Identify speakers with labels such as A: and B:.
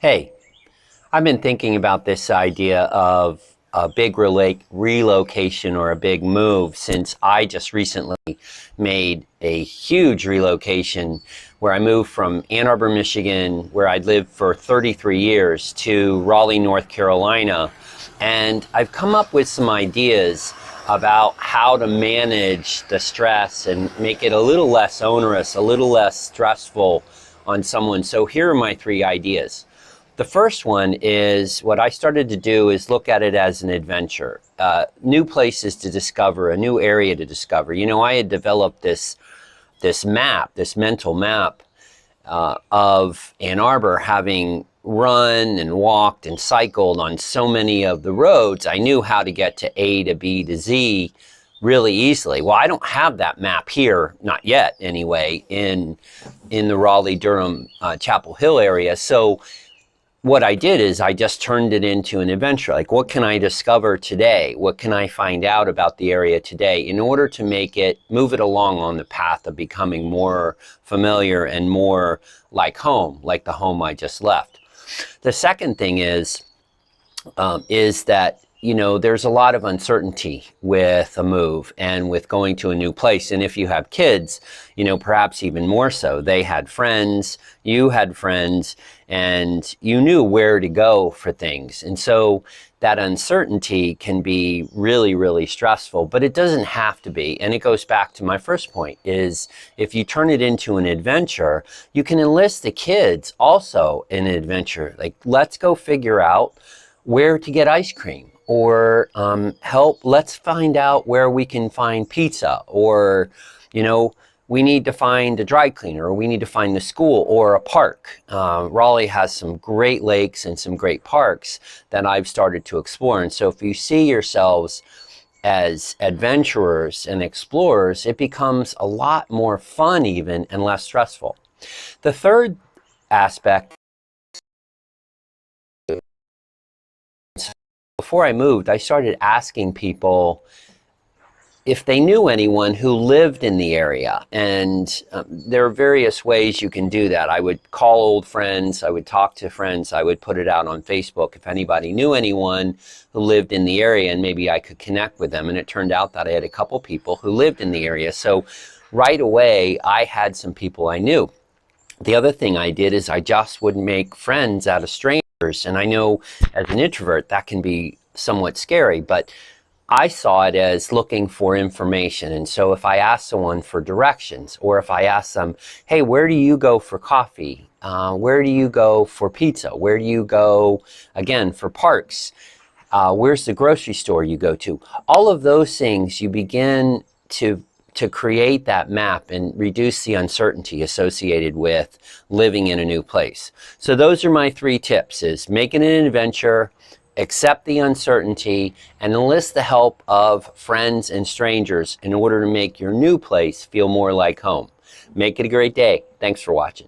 A: Hey, I've been thinking about this idea of a big relocation or a big move since I just recently made a huge relocation where I moved from Ann Arbor, Michigan, where I'd lived for 33 years, to Raleigh, North Carolina. And I've come up with some ideas about how to manage the stress and make it a little less onerous, a little less stressful on someone. So here are my three ideas. The first one is what I started to do is look at it as an adventure, new places to discover, a new area to discover. You know, I had developed this mental map of Ann Arbor, having run and walked and cycled on so many of the roads. I knew how to get to A to B to Z really easily. Well, I don't have that map here, not yet anyway, in the Raleigh, Durham, Chapel Hill area. So what I did is I just turned it into an adventure. Like, what can I discover today? What can I find out about the area today in order to move it along on the path of becoming more familiar and more like home, like the home I just left. The second thing is that, you know, there's a lot of uncertainty with a move and with going to a new place. And if you have kids, you know, perhaps even more so. They had friends, you had friends, and you knew where to go for things. And so that uncertainty can be really, really stressful, but it doesn't have to be. And it goes back to my first point, is if you turn it into an adventure, you can enlist the kids also in an adventure. Like, let's go figure out where to get ice cream, or let's find out where we can find pizza, or, you know, we need to find a dry cleaner, or we need to find the school or a park. Raleigh has some great lakes and some great parks that I've started to explore. And so if you see yourselves as adventurers and explorers, it becomes a lot more fun even and less stressful. The third aspect, before I moved, I started asking people if they knew anyone who lived in the area. And there are various ways you can do that. I would call old friends, I would talk to friends, I would put it out on Facebook if anybody knew anyone who lived in the area, and maybe I could connect with them. And it turned out that I had a couple people who lived in the area. So right away, I had some people I knew. The other thing I did is I just would make friends out of strangers. And I know as an introvert, that can be somewhat scary, but I saw it as looking for information. And so if I asked someone for directions, or if I asked them, hey, where do you go for coffee? Where do you go for pizza? Where do you go, again, for parks? Where's the grocery store you go to? All of those things, you begin to create that map and reduce the uncertainty associated with living in a new place. So those are my three tips: is making it an adventure, accept the uncertainty, and enlist the help of friends and strangers in order to make your new place feel more like home. Make it a great day. Thanks for watching.